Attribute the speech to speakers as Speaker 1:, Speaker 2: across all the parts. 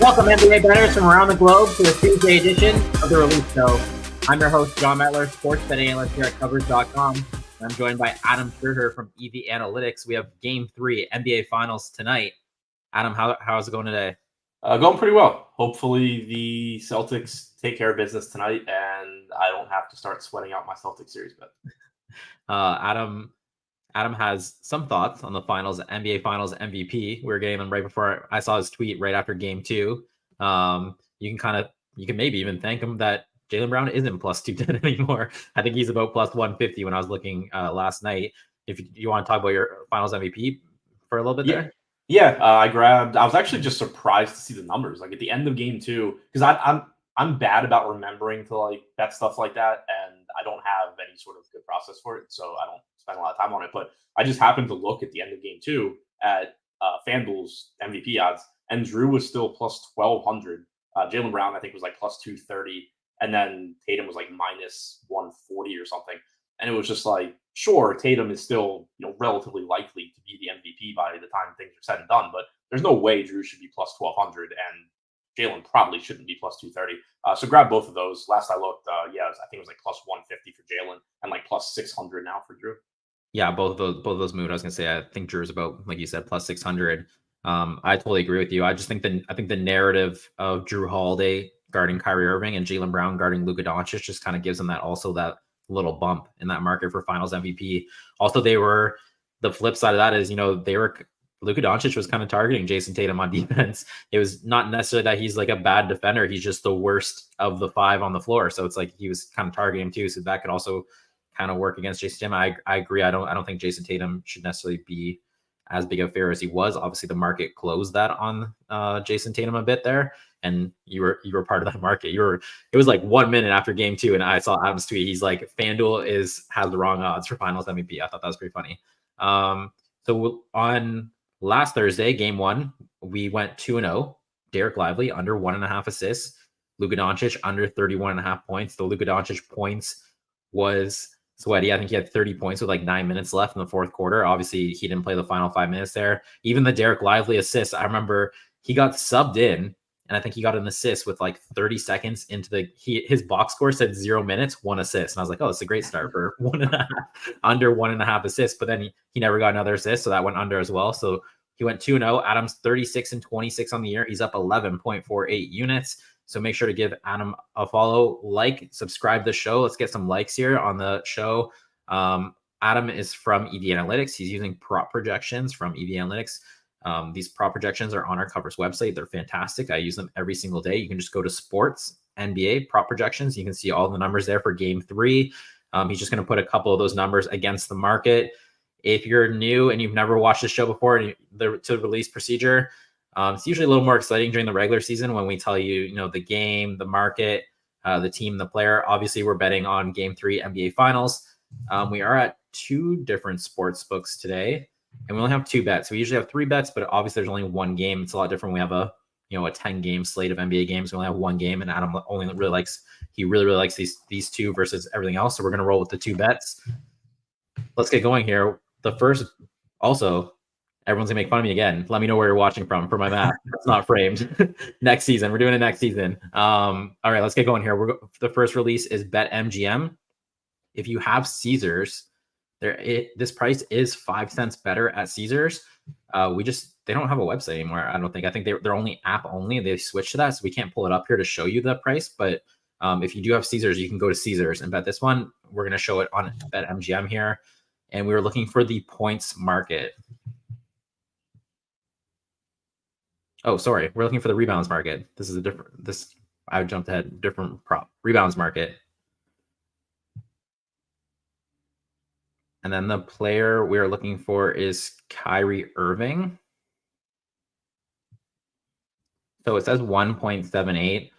Speaker 1: Welcome, NBA bettors from around the globe, to the Tuesday edition of the Release Show. I'm your host, John Metler, sports betting analyst here at Covers.com. I'm joined by Adam Schroeder from EV Analytics. We have Game 3 NBA Finals tonight. Adam, how's it going today?
Speaker 2: Going pretty well. Hopefully the Celtics take care of business tonight, and I don't have to start sweating out my Celtics series bet.
Speaker 1: Adam has some thoughts on the finals, NBA Finals MVP. We were getting them right before I saw his tweet right after Game 2. You can maybe even thank him that Jaylen Brown isn't plus 210 anymore. I think he's about plus 150 when I was looking last night. If you want to talk about your Finals MVP for a little bit there.
Speaker 2: Yeah, I was actually just surprised to see the numbers. Like at the end of Game 2, because I'm bad about remembering to like bet stuff like that, and I don't have any sort of good process for it, so I don't spend a lot of time on it. But I just happened to look at the end of Game 2 at FanDuel's MVP odds, and Drew was still plus 1,200. Jaylen Brown, I think, was like plus 230, and then Tatum was like minus 140 or something. And it was just like, sure, Tatum is still relatively likely to be the MVP by the time things are said and done, but there's no way Drew should be plus 1,200, and Jaylen probably shouldn't be plus 230. So grab both of those. Last I looked, I think it was like plus 150 for Jaylen and like plus 600 now for Drew.
Speaker 1: Yeah, both of those moved. I was gonna say, I think Drew's about, like you said, plus 600. I totally agree with you. I think the narrative of Drew Holiday guarding Kyrie Irving and Jaylen Brown guarding Luka Doncic just kind of gives them that little bump in that market for Finals MVP. Also, the flip side of that is, Luka Doncic was kind of targeting Jason Tatum on defense. It was not necessarily that he's like a bad defender. He's just the worst of the 5 on the floor. So it's like he was kind of targeting him too. So that could also kind of work against Jason Tatum. I agree. I don't think Jason Tatum should necessarily be as big a favorite as he was. Obviously, the market closed that on Jason Tatum a bit there, and you were part of that market. It was like 1 minute after Game 2, and I saw Adam's tweet. He's like, FanDuel has the wrong odds for Finals MVP. I thought that was pretty funny. So on last Thursday, Game 1, we went 2-0. Derek Lively under 1.5 assists. Luka Doncic under 31.5 points. The Luka Doncic points was sweaty. I think he had 30 points with like 9 minutes left in the fourth quarter. Obviously, he didn't play the final 5 minutes there. Even the Derek Lively assist, I remember he got subbed in, and I think he got an assist with like 30 seconds into his box score said 0 minutes, 1 assist. And I was like, oh, it's a great start for 1.5, under 1.5 assists. But then he never got another assist, so that went under as well. So he went 2-0. Adam's 36 and 26 on the year. He's up 11.48 units. So make sure to give Adam a follow, subscribe to the show. Let's get some likes here on the show. Adam is from EV Analytics. He's using prop projections from EV Analytics. These prop projections are on our Covers website. They're fantastic. I use them every single day. You can just go to sports, NBA, prop projections. You can see all the numbers there for Game 3. He's just going to put a couple of those numbers against the market. If you're new and you've never watched the show before, and the release procedure, it's usually a little more exciting during the regular season when we tell you, the game, the market, the team, the player. Obviously, we're betting on Game 3 NBA Finals. We are at 2 different sports books today, and we only have 2 bets. We usually have 3 bets, but obviously there's only 1 game. It's a lot different. We have a 10-game slate of NBA games. We only have 1 game, and Adam only really likes these 2 versus everything else. So we're going to roll with the 2 bets. Let's get going here. The first, also, everyone's gonna make fun of me again. Let me know where you're watching from for my math. It's not framed. Next season. We're doing it next season. All right, let's get going here. The first release is BetMGM. If you have Caesars, this price is 5 cents better at Caesars. They don't have a website anymore. I don't think. I think they're only app only. They switched to that, so we can't pull it up here to show you the price. But if you do have Caesars, you can go to Caesars and bet this one. We're gonna show it on BetMGM here, and we were looking for the points market. Oh, sorry. We're looking for the rebounds market. I jumped ahead. Different prop. Rebounds market. And then the player we are looking for is Kyrie Irving. So it says 1.78.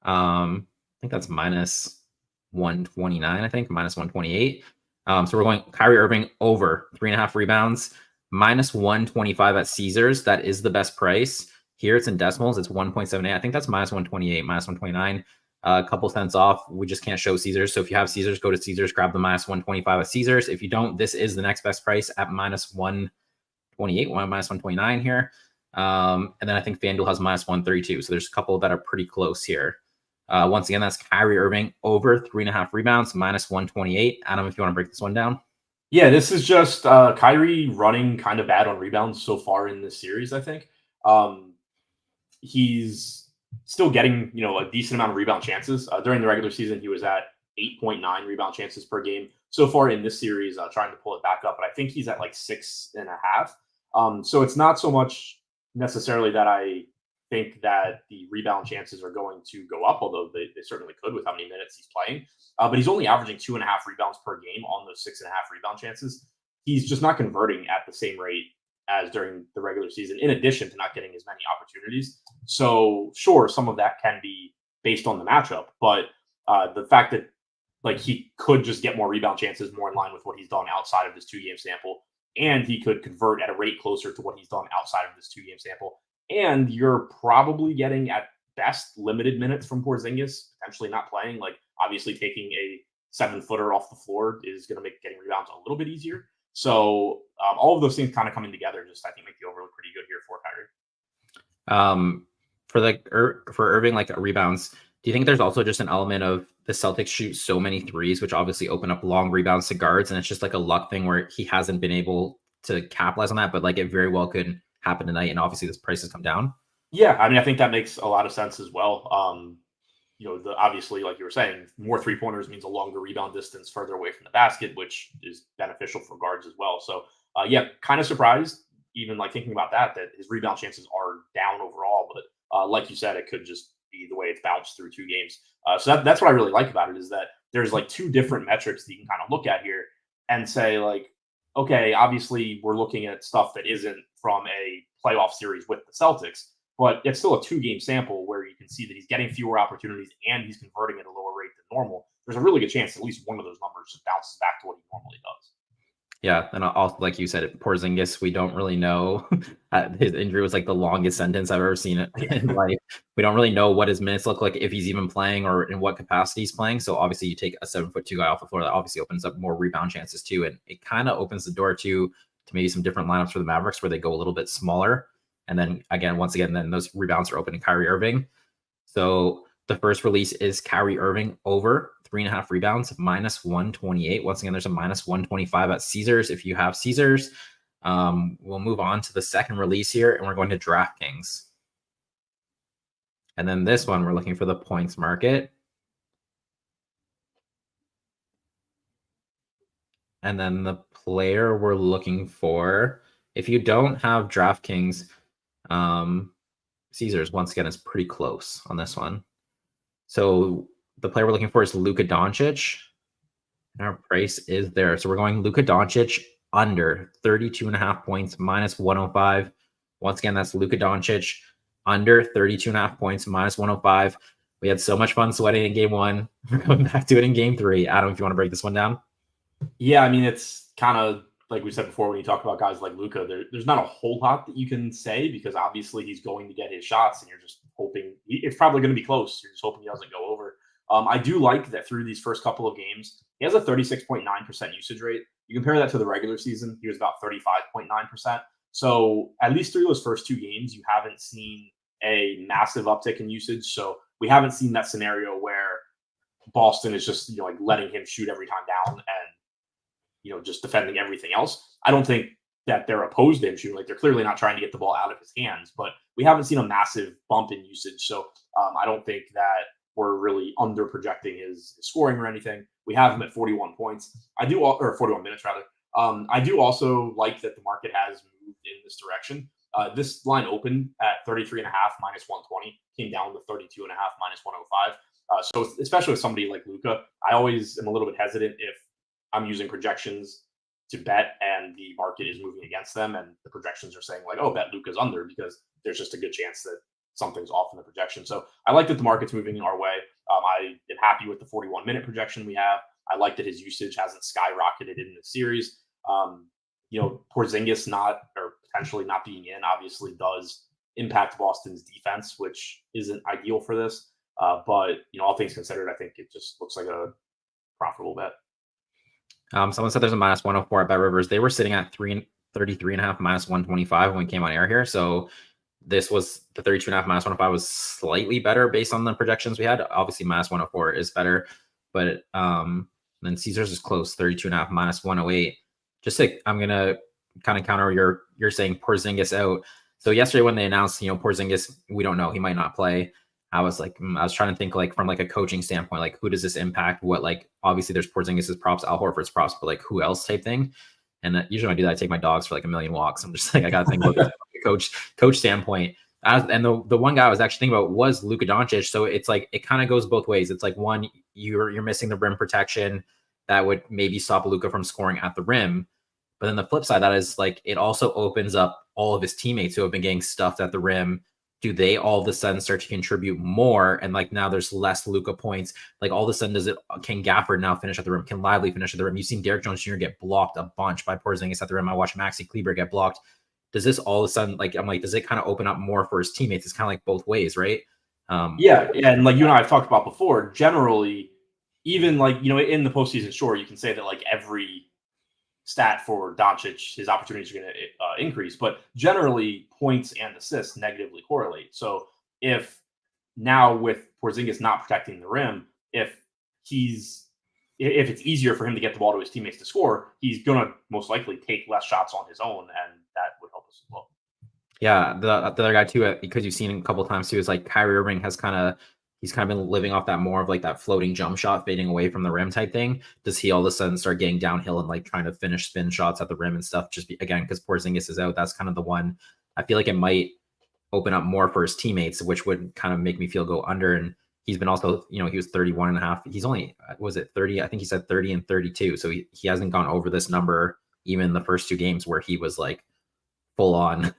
Speaker 1: I think that's minus 129, I think, minus 128. So we're going Kyrie Irving over 3.5 rebounds, minus 125 at Caesars. That is the best price. Here it's in decimals. It's 1.78. I think that's minus 128, minus 129. A couple cents off. We just can't show Caesars. So if you have Caesars, go to Caesars, grab the minus 125 at Caesars. If you don't, this is the next best price at minus 128, minus 129 here. And then I think FanDuel has minus 132. So there's a couple that are pretty close here. Once again, that's Kyrie Irving over 3.5 rebounds, minus 128. Adam, if you want to break this one down.
Speaker 2: Yeah, this is just Kyrie running kind of bad on rebounds so far in this series, I think. He's still getting, a decent amount of rebound chances. During the regular season, he was at 8.9 rebound chances per game. So far in this series, trying to pull it back up, but I think he's at like 6.5. So it's not so much necessarily that I think that the rebound chances are going to go up, although they certainly could with how many minutes he's playing. But he's only averaging 2.5 rebounds per game on those 6.5 rebound chances. He's just not converting at the same rate as during the regular season, in addition to not getting as many opportunities. So sure, some of that can be based on the matchup, but the fact that he could just get more rebound chances more in line with what he's done outside of this 2-game sample, and he could convert at a rate closer to what he's done outside of this 2-game sample. And you're probably getting at best limited minutes from Porzingis, potentially not playing. Obviously taking a 7-footer off the floor is going to make getting rebounds a little bit easier. So all of those things kind of coming together just, I think, make the over look pretty good here for Kyrie.
Speaker 1: For Irving, rebounds, do you think there's also just an element of the Celtics shoot so many threes, which obviously open up long rebounds to guards, and it's just like a luck thing where he hasn't been able to capitalize on that, but it very well could happen tonight, and obviously this price has come down?
Speaker 2: Yeah, I think that makes a lot of sense as well. Obviously, like you were saying, more 3-pointers means a longer rebound distance further away from the basket, which is beneficial for guards as well. So, kind of surprised, even thinking about that his rebound chances are down overall. But like you said, it could just be the way it's bounced through 2 games. So that's what I really like about it, is that there's 2 different metrics that you can kind of look at here and say, okay, obviously we're looking at stuff that isn't from a playoff series with the Celtics, but it's still a 2-game sample where you can see that he's getting fewer opportunities and he's converting at a lower rate than normal. There's a really good chance at least one of those numbers just bounces back to what he normally does.
Speaker 1: Yeah, and also, like you said, Porzingis, we don't really know. His injury was the longest sentence I've ever seen in life. We don't really know what his minutes look like, if he's even playing or in what capacity he's playing. So obviously you take a 7'2" guy off the floor, that obviously opens up more rebound chances too. And it kind of opens the door to maybe some different lineups for the Mavericks where they go a little bit smaller. And then once again, then those rebounds are open to Kyrie Irving. So the first release is Kyrie Irving over 3.5 rebounds, minus 128. Once again, there's a minus 125 at Caesars if you have Caesars. We'll move on to the second release here, and we're going to DraftKings. And then this one, we're looking for the points market. And then the player we're looking for, if you don't have DraftKings, Caesars, once again, is pretty close on this one. So the player we're looking for is Luka Doncic. And our price is there. So we're going Luka Doncic under 32.5 points, minus 105. Once again, that's Luka Doncic under 32.5 points, minus 105. We had so much fun sweating in game 1. We're going back to it in game 3. Adam, if you want to break this one down.
Speaker 2: Yeah, it's kind of like we said before, when you talk about guys like Luka, there's not a whole lot that you can say, because obviously he's going to get his shots and you're just hoping it's probably going to be close. You're just hoping he doesn't go over. I do like that through these first couple of games, he has a 36.9% usage rate. You compare that to the regular season, he was about 35.9%. So at least through those first 2 games, you haven't seen a massive uptick in usage. So we haven't seen that scenario where Boston is just letting him shoot every time down and just defending everything else. I don't think that they're opposed to him shooting. They're clearly not trying to get the ball out of his hands, but we haven't seen a massive bump in usage. So I don't think that we're really under projecting his scoring or anything. We have him at 41 points. Or 41 minutes rather. I do also like that the market has moved in this direction. This line opened at 33.5 minus 120, came down to 32.5 minus 105. So especially with somebody like Luka, I always am a little bit hesitant if I'm using projections to bet and the market is moving against them and the projections are saying oh, bet Luka's under, because there's just a good chance that something's off in the projection. So I like that the market's moving our way. I am happy with the 41-minute projection we have. I like that his usage hasn't skyrocketed in the series. Porzingis potentially not being in obviously does impact Boston's defense, which isn't ideal for this. But all things considered, I think it just looks like a profitable bet.
Speaker 1: Someone said there's a minus 104 at Bet Rivers. They were sitting at 33.5 minus 125 when we came on air here. So this was the 32.5 minus 105 was slightly better based on the projections we had. Obviously, minus 104 is better, but then Caesars is close, 32.5 minus 108. Just like I'm gonna kind of counter you're saying Porzingis out. So yesterday when they announced, Porzingis, we don't know, he might not play. I was like, I was trying to think like from like a coaching standpoint, like who does this impact? What, like obviously there's Porzingis's props, Al Horford's props, but like who else type thing. And usually when I do that, I take my dogs for like a million walks. I'm just like, I gotta think about this from a coach standpoint. And the one guy I was actually thinking about was Luka Doncic. So it's like it kind of goes both ways. It's like one, you're missing the rim protection that would maybe stop Luka from scoring at the rim. But then the flip side, that is like it also opens up all of his teammates who have been getting stuffed at the rim. Do they all of a sudden start to contribute more? And like now there's less Luka points. Like all of a sudden, can Gafford now finish at the rim? Can Lively finish at the rim? You've seen Derrick Jones Jr. get blocked a bunch by Porzingis at the rim. I watched Maxi Kleber get blocked. Does this all of a sudden, like I'm like, does it kind of open up more for his teammates? It's kind of like both ways, right?
Speaker 2: Yeah, and like you and I have talked about before, generally, even like in the postseason, sure, you can say that like every stat for Doncic, his opportunities are going to increase, but generally points and assists negatively correlate. So if now with Porzingis not protecting the rim, if it's easier for him to get the ball to his teammates to score, he's going to most likely take less shots on his own, and that would help us as well.
Speaker 1: Yeah, the other guy too, because you've seen him a couple of times too, is like Kyrie Irving he's kind of been living off that more of like that floating jump shot fading away from the rim type thing. Does he all of a sudden start getting downhill and like trying to finish spin shots at the rim and stuff? Again, because Porzingis is out, that's kind of the one I feel like it might open up more for his teammates, which would kind of make me feel go under. And he's been also, he was 31 and a half. He's only, was it 30? I think he said 30 and 32. So he hasn't gone over this number even the first two games where he was like full on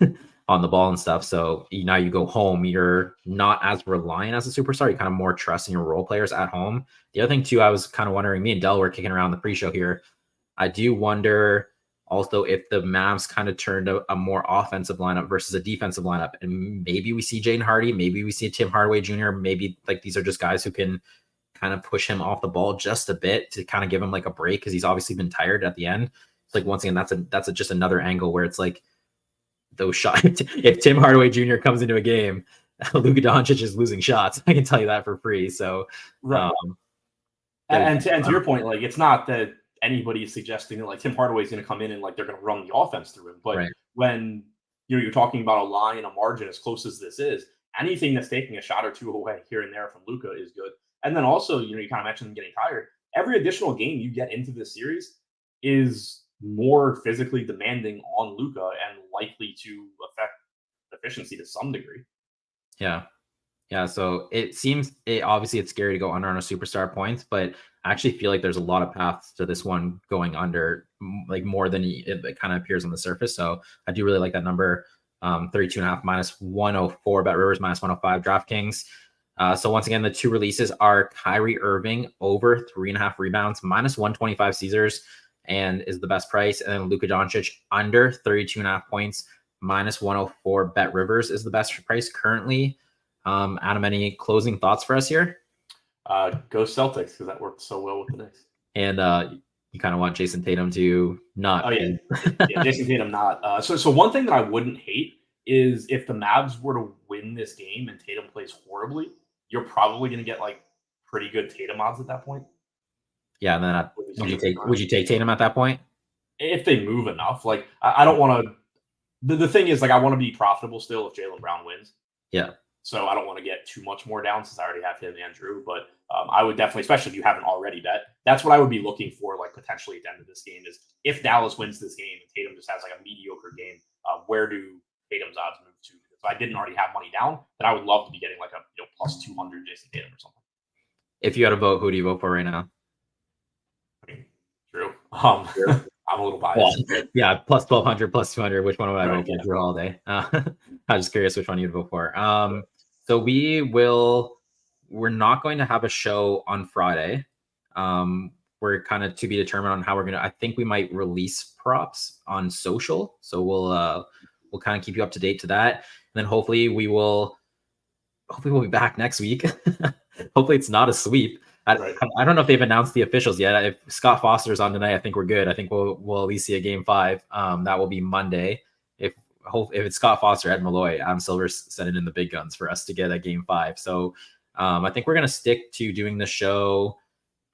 Speaker 1: on the ball and stuff. So now you go home, you're not as reliant as a superstar. You're kind of more trusting your role players at home. The other thing too, I was kind of wondering, me and Del were kicking around the pre-show here. I do wonder also if the Mavs kind of turned a more offensive lineup versus a defensive lineup. And maybe we see Jaden Hardy, maybe we see Tim Hardaway Jr. Maybe like these are just guys who can kind of push him off the ball just a bit to kind of give him like a break, because he's obviously been tired at the end. It's like, once again, that's just another angle where it's like, those shots. If Tim Hardaway Jr. comes into a game, Luka Doncic is losing shots. I can tell you that for free. So,
Speaker 2: right. And to your point, like it's not that anybody is suggesting that like Tim Hardaway is going to come in and like they're going to run the offense through him. But
Speaker 1: right.
Speaker 2: When you're talking about a line, a margin as close as this is, anything that's taking a shot or two away here and there from Luka is good. And then also, you kind of mentioned him getting tired. Every additional game you get into this series is more physically demanding on Luka and likely to affect efficiency to some degree.
Speaker 1: Yeah. So it seems obviously it's scary to go under on a superstar points, but I actually feel like there's a lot of paths to this one going under, like more than it kind of appears on the surface. So I do really like that number. 32.5 minus 104 Bet Rivers, minus 105 DraftKings. So once again, the two releases are Kyrie Irving over 3.5 rebounds, minus 125 Caesars, and is the best price. And then Luka Doncic under 32.5 points, minus 104 Bet Rivers is the best price currently. Adam, any closing thoughts for us here?
Speaker 2: Go Celtics, because that worked so well with the Knicks.
Speaker 1: And you kind of want Jason Tatum to not.
Speaker 2: Oh yeah, yeah, Jason Tatum not. So one thing that I wouldn't hate is if the Mavs were to win this game and Tatum plays horribly, you're probably going to get like pretty good Tatum odds at that point.
Speaker 1: Yeah, and then would you take Tatum at that point?
Speaker 2: If they move enough, like I don't want to. The thing is, like, I want to be profitable still if Jaylen Brown wins.
Speaker 1: Yeah.
Speaker 2: So I don't want to get too much more down since I already have him and Drew. But I would definitely, especially if you haven't already bet, that's what I would be looking for, like potentially at the end of this game, is if Dallas wins this game and Tatum just has like a mediocre game, where do Tatum's odds move to? If I didn't already have money down, then I would love to be getting like a plus 200 Jason Tatum or something.
Speaker 1: If you had a vote, who do you vote for right now?
Speaker 2: I mean, Drew. I'm a little biased.
Speaker 1: Well, yeah, plus 1,200, plus 200. Which one would I vote for? Drew all day. I'm just curious which one you'd vote for. So we're not going to have a show on Friday. We're kind of to be determined on how we're gonna. I think we might release props on social, so we'll kind of keep you up to date to that, and then hopefully we'll be back next week. Hopefully it's not a sweep. I don't know if they've announced the officials yet. If Scott Foster's on tonight, I think we're good. I think we'll at least see a game 5. That will be Monday. If hope if it's Scott Foster, Ed Malloy, Adam Silver's sending in the big guns for us to get a game 5. So I think we're going to stick to doing the show.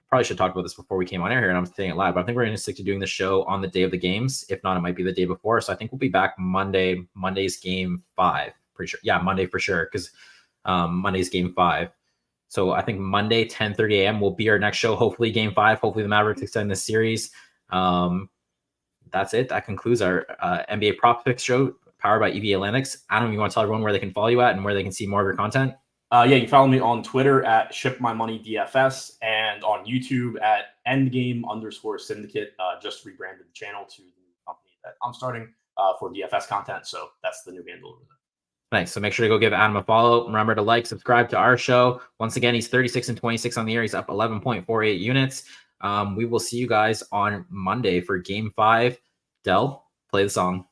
Speaker 1: Probably should talk about this before we came on air here, and I'm saying it live, but I think we're going to stick to doing the show on the day of the games. If not, it might be the day before. So I think we'll be back Monday's game 5. Pretty sure. Yeah, Monday for sure, because Monday's game 5. So I think Monday, 10:30 a.m. will be our next show. Hopefully game 5. Hopefully the Mavericks extend this series. That's it. That concludes our NBA Prop Picks show powered by EV Atlantics. Adam, you want to tell everyone where they can follow you at and where they can see more of your content?
Speaker 2: Yeah, you can follow me on Twitter at ShipMyMoneyDFS and on YouTube at Endgame_Syndicate. Just rebranded the channel to the company that I'm starting for DFS content. So that's the new handle over there.
Speaker 1: Nice. So make sure to go give Adam a follow. Remember to like, subscribe to our show. Once again, he's 36-26 on the year. He's up 11.48 units. We will see you guys on Monday for game 5. Del, play the song.